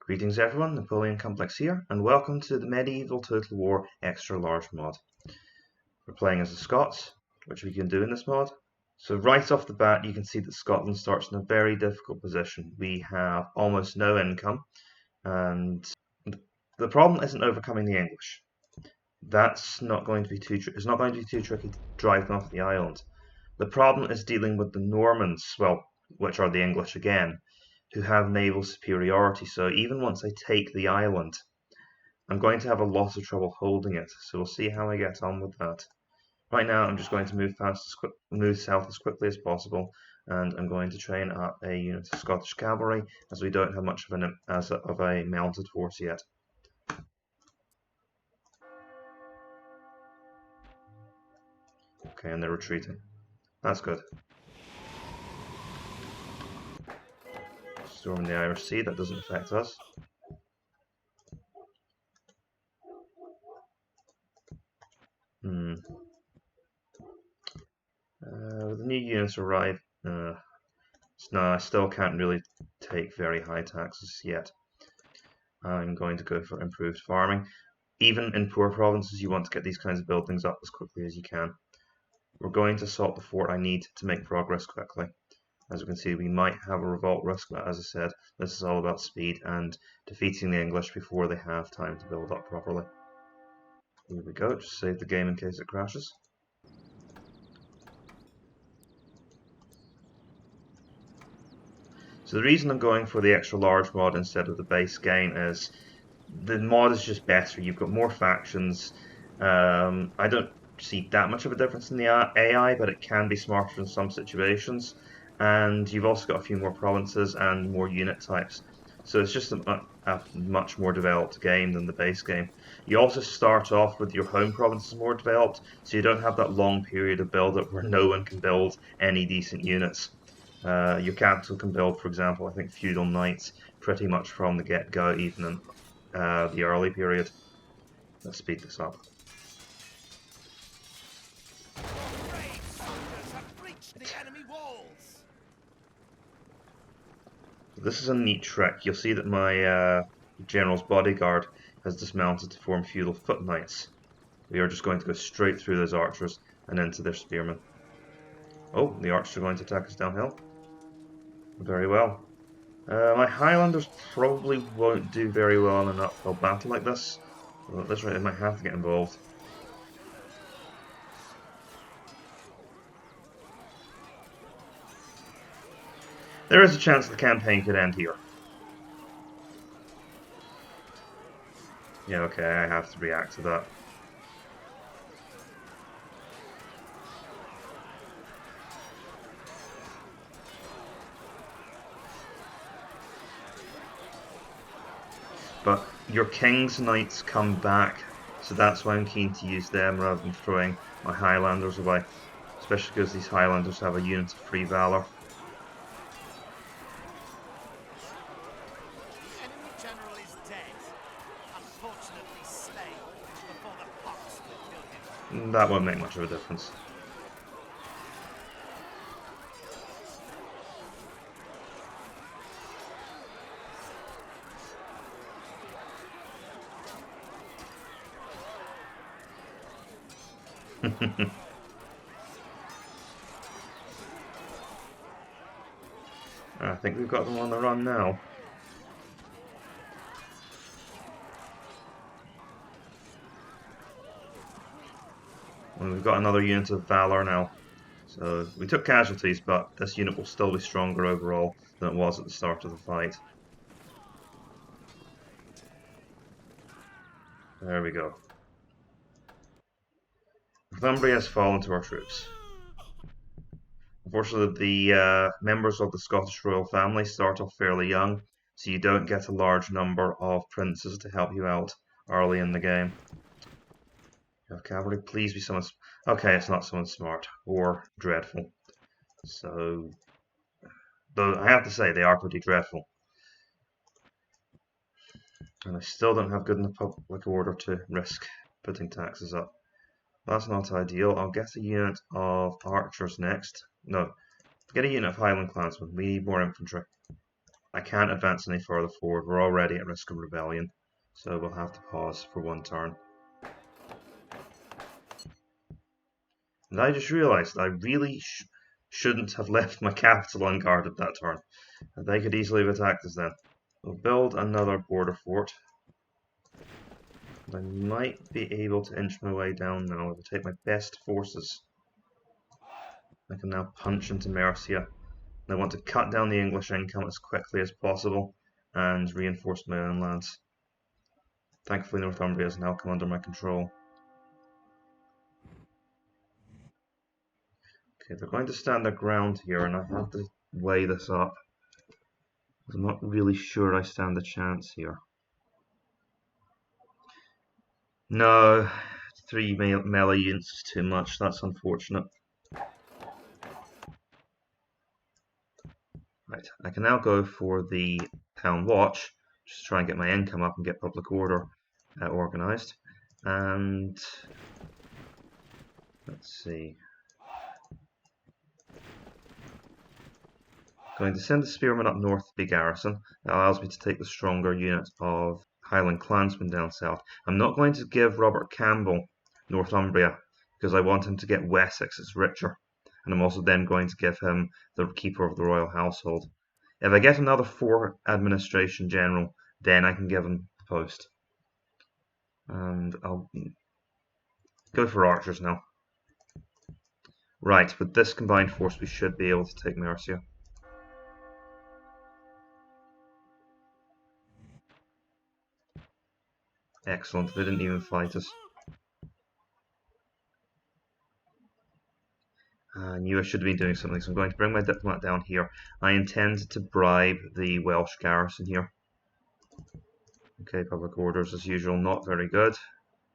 Greetings everyone, Napoleon Complex here, and welcome to the Medieval Total War Extra Large mod. We're playing as the Scots, which we can do in this mod. So right off the bat you can see that Scotland starts in a very difficult position. We have almost no income, and the problem isn't overcoming the English. That's not going to be it's not going to be too tricky to drive them off the island. The problem is dealing with the Normans, well, which are the English again, who have naval superiority. So even once I take the island, I'm going to have a lot of trouble holding it. So we'll see how I get on with that. Right now, I'm just going to move south as quickly as possible, and I'm going to train up a unit of Scottish cavalry, as we don't have much of a mounted force yet. Okay, and they're retreating. That's good. Storming the Irish Sea, that doesn't affect us. The new units arrive. No, I still can't really take very high taxes yet. I'm going to go for improved farming. Even in poor provinces, you want to get these kinds of buildings up as quickly as you can. We're going to assault the fort I need to make progress quickly. As you can see, we might have a revolt risk, but as I said, this is all about speed and defeating the English before they have time to build up properly. Here we go, just save the game in case it crashes. So the reason I'm going for the extra large mod instead of the base game is the mod is just better. You've got more factions. I don't see that much of a difference in the AI, but it can be smarter in some situations. And you've also got a few more provinces and more unit types. So it's just a much more developed game than the base game. You also start off with your home provinces more developed, so you don't have that long period of build-up where no one can build any decent units. Your capital can build, for example, I think feudal knights pretty much from the get-go, even in the early period. Let's speed this up. This is a neat trick. You'll see that my general's bodyguard has dismounted to form feudal foot knights. We are just going to go straight through those archers and into their spearmen. Oh, the archers are going to attack us downhill. Very well. My Highlanders probably won't do very well in an uphill battle like this. Well, at this rate, they might have to get involved. There is a chance the campaign could end here. Yeah, okay, I have to react to that. But your King's Knights come back, so that's why I'm keen to use them rather than throwing my Highlanders away. Especially because these Highlanders have a unit of free valor. That won't make much of a difference. I think we've got them on the run now. And we've got another unit of Valor now. So we took casualties, but this unit will still be stronger overall than it was at the start of the fight. There we go. Northumbria has fallen to our troops. Unfortunately, the members of the Scottish royal family start off fairly young, so you don't get a large number of princes to help you out early in the game. You have cavalry, please be someone. Okay, it's not someone smart or dreadful. So, though I have to say they are pretty dreadful, and I still don't have good enough public order to risk putting taxes up. That's not ideal. I'll get a unit of archers next. No, get a unit of Highland clansmen. We need more infantry. I can't advance any further forward. We're already at risk of rebellion, so we'll have to pause for one turn. And I just realised I really shouldn't have left my capital unguarded that turn. They could easily have attacked us then. We'll build another border fort. I might be able to inch my way down now. I will take my best forces. I can now punch into Mercia. I want to cut down the English income as quickly as possible and reinforce my own lands. Thankfully Northumbria has now come under my control. Okay, they're going to stand their ground here and I have to weigh this up. I'm not really sure I stand a chance here. No, 3 melee units is too much, that's unfortunate. Right, I can now go for the town watch, just to try and get my income up and get public order organised. And let's see. Going to send the spearmen up north to be garrison. That allows me to take the stronger unit of Highland clansmen down south. I'm not going to give Robert Campbell Northumbria because I want him to get Wessex, it's richer. And I'm also then going to give him the keeper of the royal household. If I get another 4 administration general, then I can give him the post. And I'll go for archers now. Right, with this combined force we should be able to take Mercia. Excellent, they didn't even fight us. I knew I should have been doing something, so I'm going to bring my diplomat down here. I intend to bribe the Welsh garrison here. Okay, public orders as usual, not very good.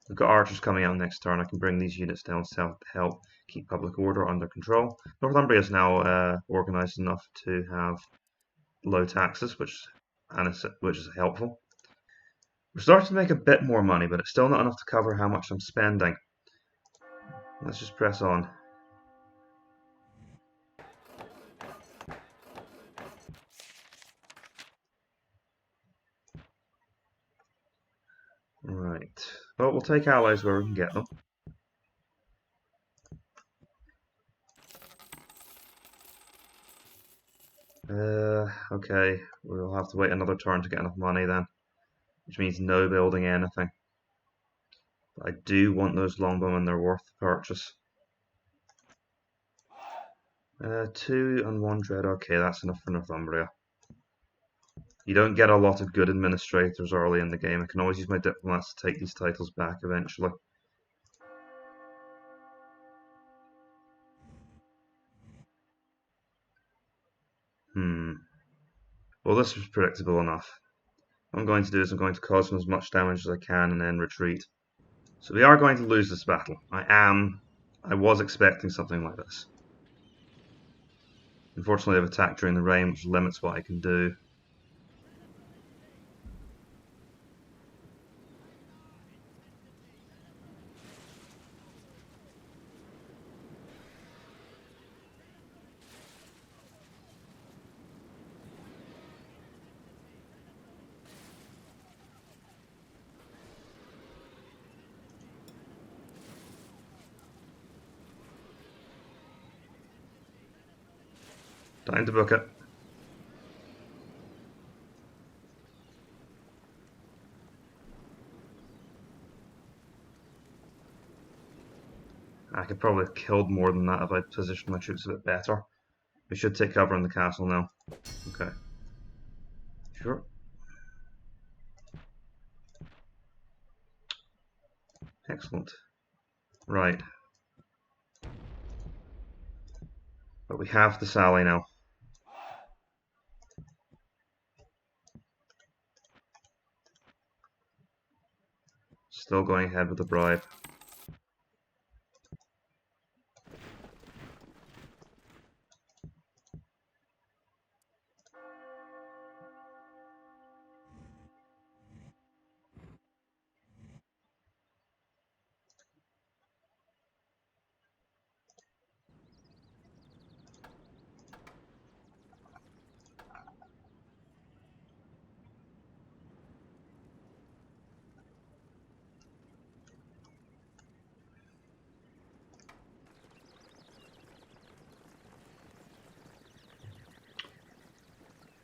We've got archers coming out next turn. I can bring these units down south to help keep public order under control. Northumbria is now organised enough to have low taxes, which is helpful. We're starting to make a bit more money, but it's still not enough to cover how much I'm spending. Let's just press on. Right. Well, we'll take allies where we can get them. Okay, we'll have to wait another turn to get enough money then, which means no building anything. But I do want those longbowmen, they're worth the purchase. 2 and 1 dread, okay, that's enough for Northumbria. You don't get a lot of good administrators early in the game. I can always use my diplomats to take these titles back eventually. Well, this was predictable enough. What I'm going to do is I'm going to cause them as much damage as I can and then retreat. So we are going to lose this battle. I was expecting something like this. Unfortunately, I've attacked during the rain, which limits what I can do. Time to book it. I could probably have killed more than that if I positioned my troops a bit better. We should take cover in the castle now. Okay. Sure. Excellent. Right. But we have to sally now. Still going ahead with the bribe.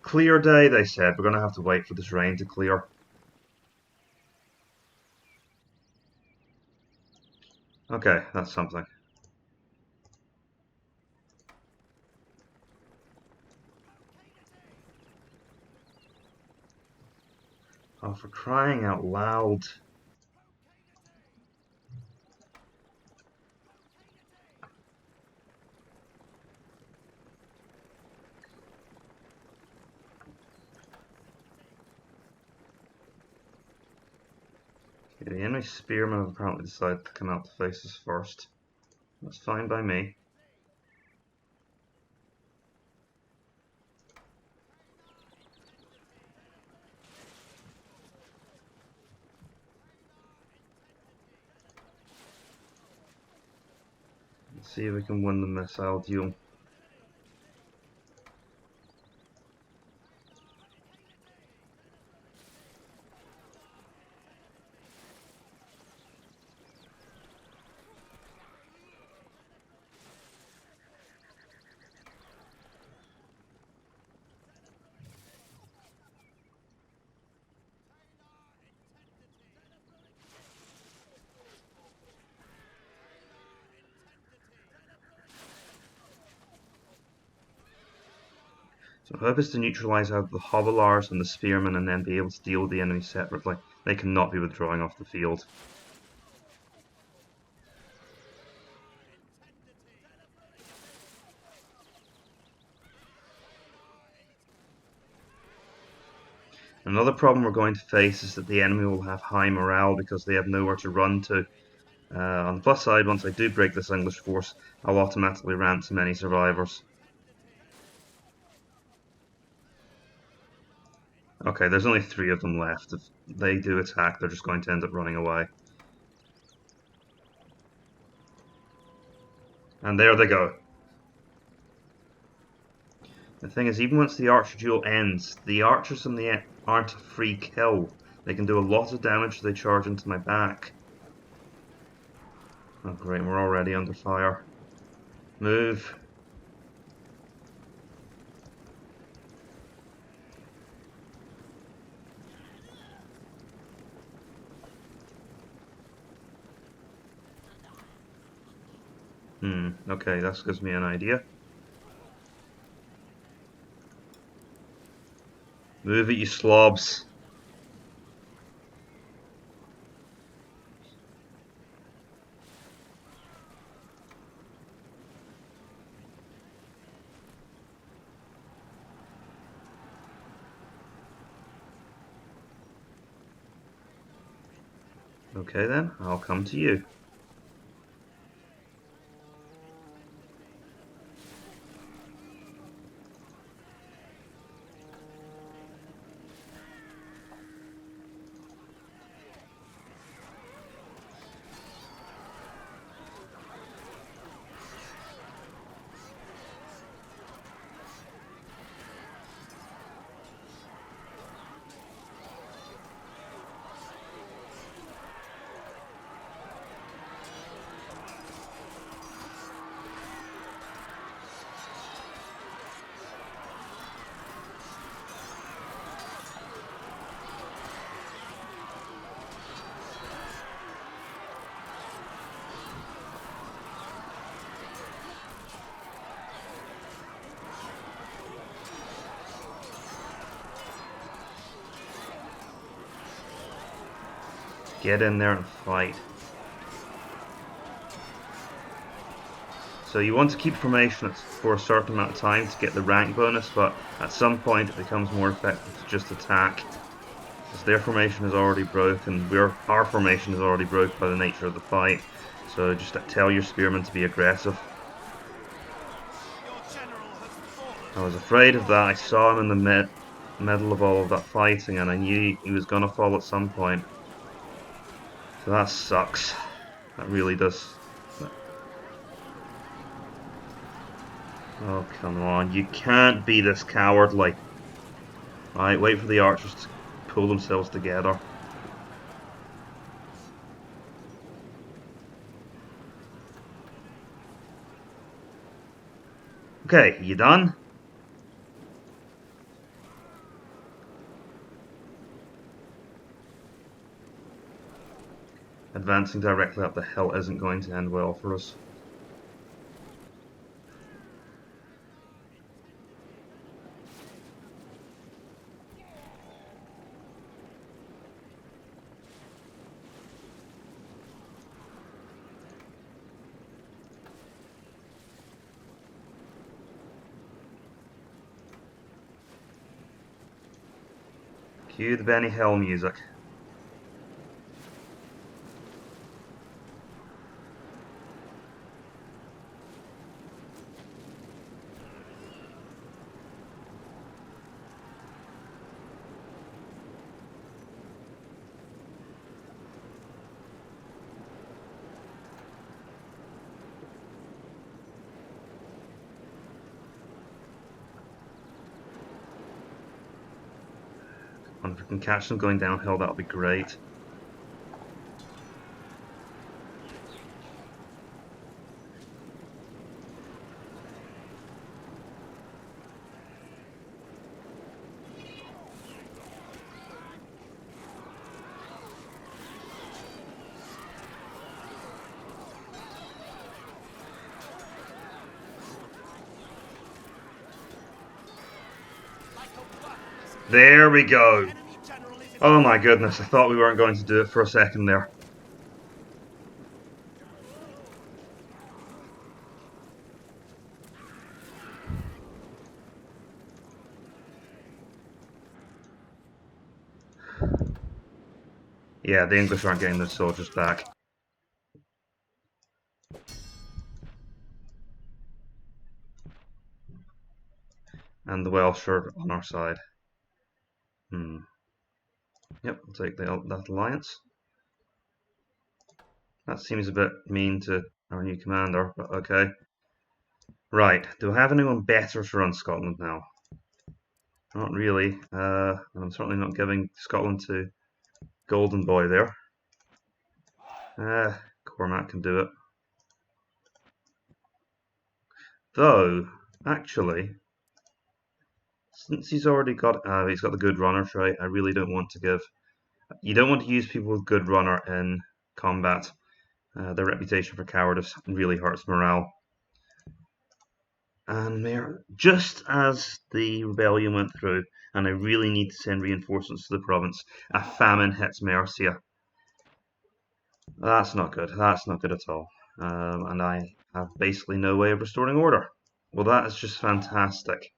Clear day, they said. We're going to have to wait for this rain to clear. Okay, that's something. Oh, for crying out loud. Okay, the enemy spearmen have apparently decided to come out to face us first. That's fine by me. Let's see if we can win the missile duel. So the hope is to neutralise out the hobilars and the spearmen and then be able to deal with the enemy separately. They cannot be withdrawing off the field. Another problem we're going to face is that the enemy will have high morale because they have nowhere to run to. On the plus side, once I do break this English force, I'll automatically ransom any survivors. Okay, there's only 3 of them left. If they do attack, they're just going to end up running away. And there they go. The thing is, even once the archer duel ends, the archers in the end aren't a free kill. They can do a lot of damage if they charge into my back. Oh great, we're already under fire. Move. Okay, that gives me an idea. Move it, you slobs. Okay then, I'll come to you. Get in there and fight. So you want to keep formation for a certain amount of time to get the rank bonus, but at some point it becomes more effective to just attack. Because their formation is already broken, our formation is already broke by the nature of the fight. So just tell your spearmen to be aggressive. I was afraid of that. I saw him in the middle of all of that fighting and I knew he was going to fall at some point. So that sucks. That really does. Oh, come on. You can't be this cowardly. Right, wait for the archers to pull themselves together. Okay, you done? Advancing directly up the hill isn't going to end well for us. Cue the Benny Hill music. And if we can catch them going downhill, that'll be great. There we go. Oh my goodness, I thought we weren't going to do it for a second there. Yeah, the English aren't getting their soldiers back. And the Welsh are on our side. Yep, I'll take that alliance. That seems a bit mean to our new commander, but okay. Right, do I have anyone better to run Scotland now? Not really, and I'm certainly not giving Scotland to Golden Boy there. Cormac can do it. Though, actually, since he's already got, he's got the good runner trait, I really don't want to give. You don't want to use people with good runner in combat. Their reputation for cowardice really hurts morale. And just as the rebellion went through, and I really need to send reinforcements to the province, a famine hits Mercia. That's not good. That's not good at all. And I have basically no way of restoring order. Well, that is just fantastic.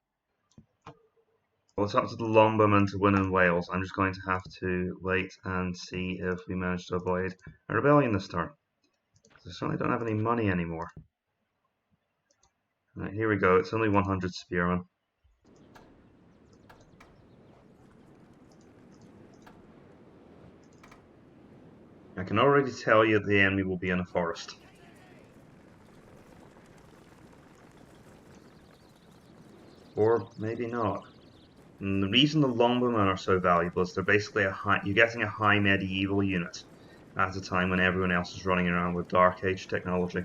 Well, it's up to the Longbowmen to win in Wales. I'm just going to have to wait and see if we manage to avoid a rebellion this turn. I certainly don't have any money anymore. Right, here we go. It's only 100 spearmen. I can already tell you the enemy will be in a forest. Or maybe not. And the reason the Longbowmen are so valuable is they're basically you're getting a high medieval unit at a time when everyone else is running around with Dark Age technology.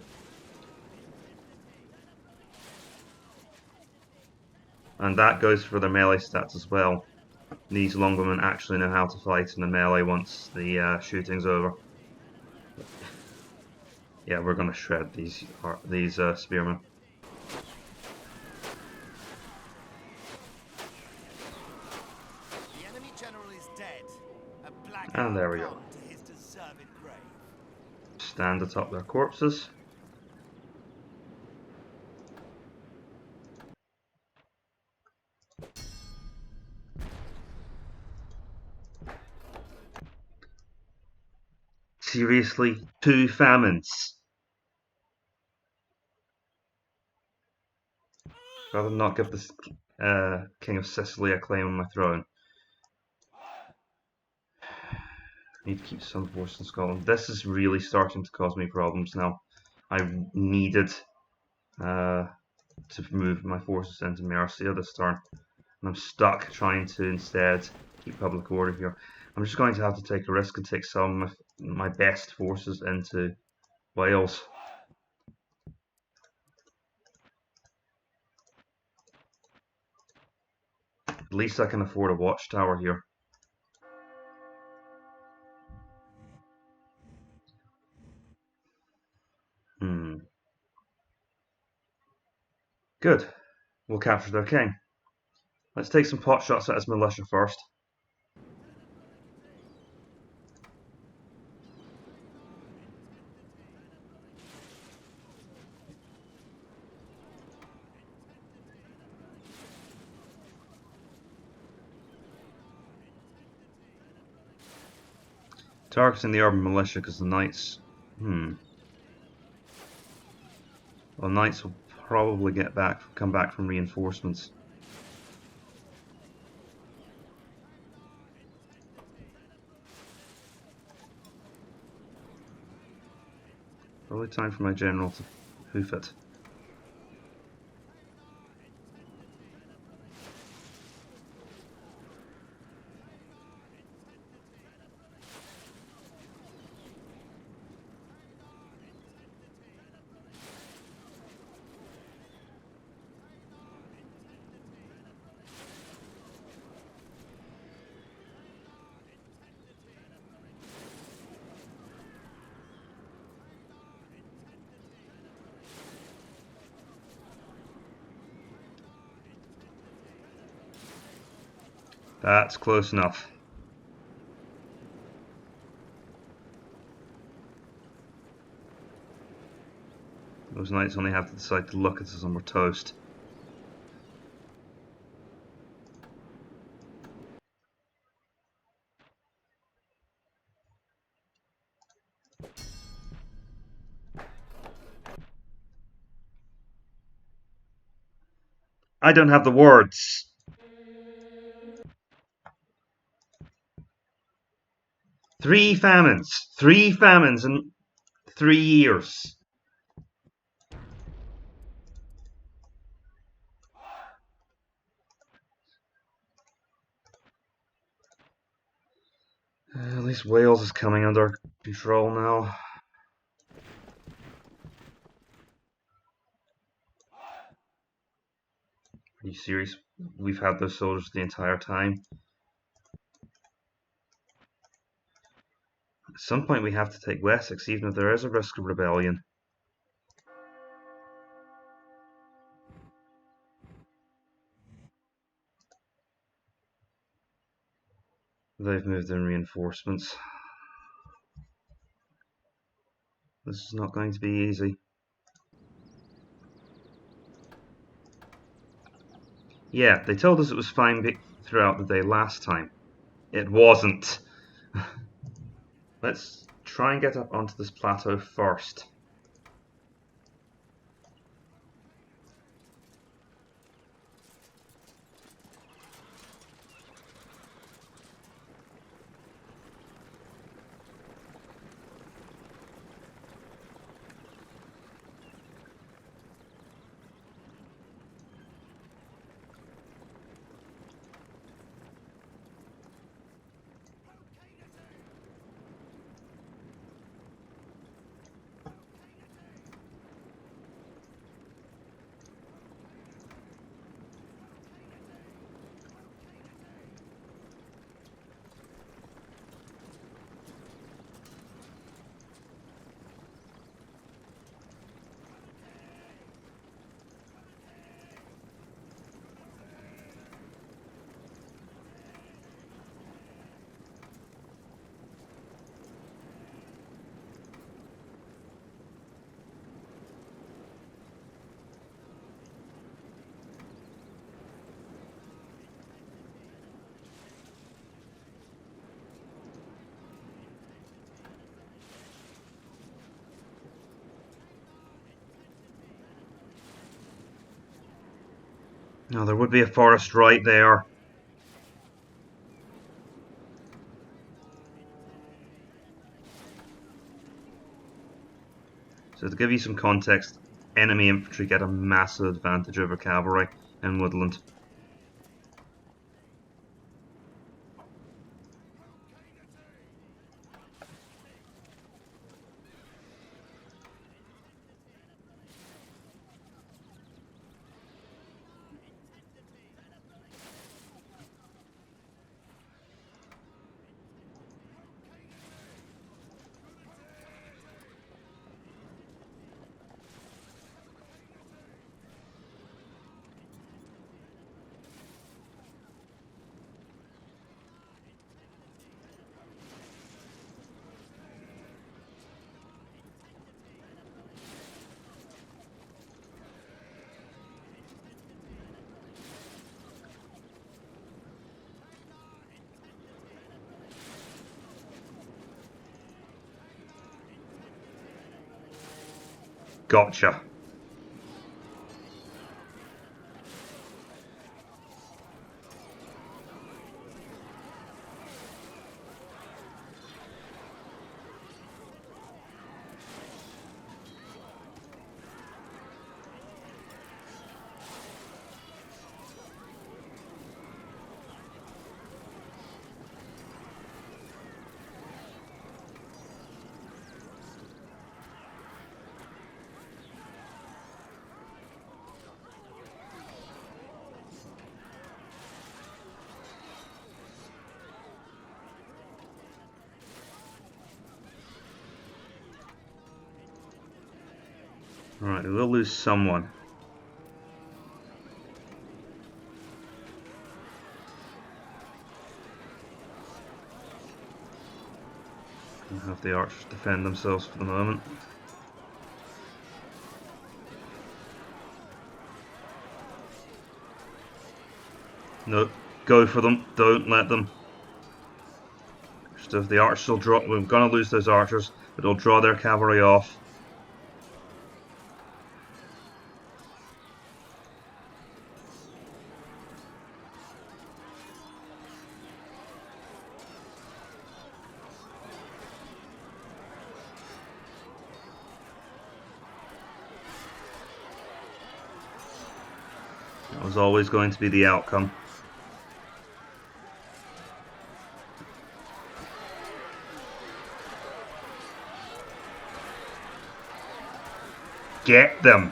And that goes for their melee stats as well. These Longbowmen actually know how to fight in the melee once the shooting's over. Yeah, we're going to shred these spearmen. The enemy general is dead. A black And there we go. to his deserved grave. Stand atop their corpses. Seriously, 2 famines. Rather than not give the King of Sicily a claim on my throne. I need to keep some force in Scotland. This is really starting to cause me problems now. I needed to move my forces into Mercia this turn. And I'm stuck trying to instead keep public order here. I'm just going to have to take a risk and take some of my best forces into Wales. At least I can afford a watchtower here. Good. We'll capture their king. Let's take some pot shots at his militia first. Targeting the urban militia because the knights... Well, knights will probably come back from reinforcements. Probably time for my general to hoof it. That's close enough. Those knights only have to decide to look at us and we're toast. I don't have the words. Three famines in 3 years. At least Wales is coming under control now. Are you serious? We've had those soldiers the entire time. At some point we have to take Wessex, even if there is a risk of rebellion. They've moved in reinforcements. This is not going to be easy. Yeah, they told us it was fine throughout the day last time. It wasn't. Let's try and get up onto this plateau first. Now, there would be a forest right there. So to give you some context, enemy infantry get a massive advantage over cavalry in woodland. Gotcha. Alright, we will lose someone. And have the archers defend themselves for the moment. No, go for them. Don't let them. So if the archers will draw, we're going to lose those archers, but they'll draw their cavalry off. That was always going to be the outcome. Get them!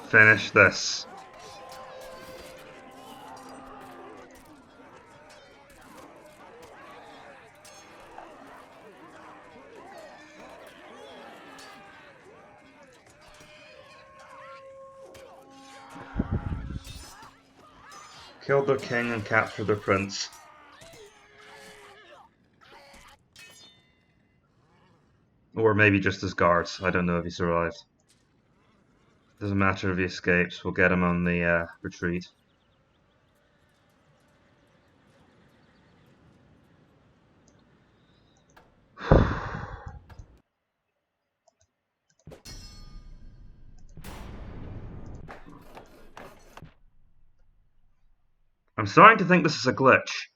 Finish this. Killed their king and captured their prince. Or maybe just his guards. I don't know if he survived. Doesn't matter if he escapes. We'll get him on the retreat. I'm starting to think this is a glitch.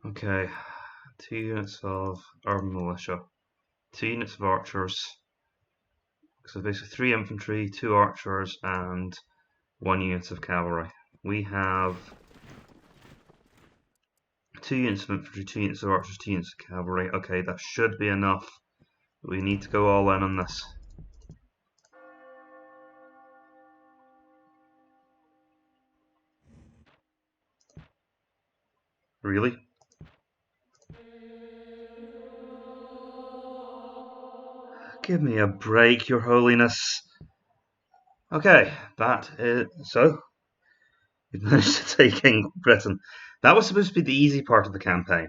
Okay, 2 units of urban militia, 2 units of archers, so basically 3 infantry, 2 archers, and 1 unit of cavalry. We have 2 units of infantry, 2 units of archers, 2 units of cavalry. Okay, that should be enough. We need to go all in on this. Really? Give me a break, Your Holiness. Okay, that is so. We've managed to take Britain. That was supposed to be the easy part of the campaign.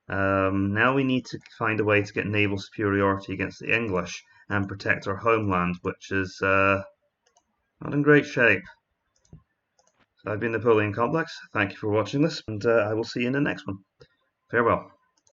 Now we need to find a way to get naval superiority against the English and protect our homeland, which is not in great shape. So I've been Napoleon Complex. Thank you for watching this, and I will see you in the next one. Farewell.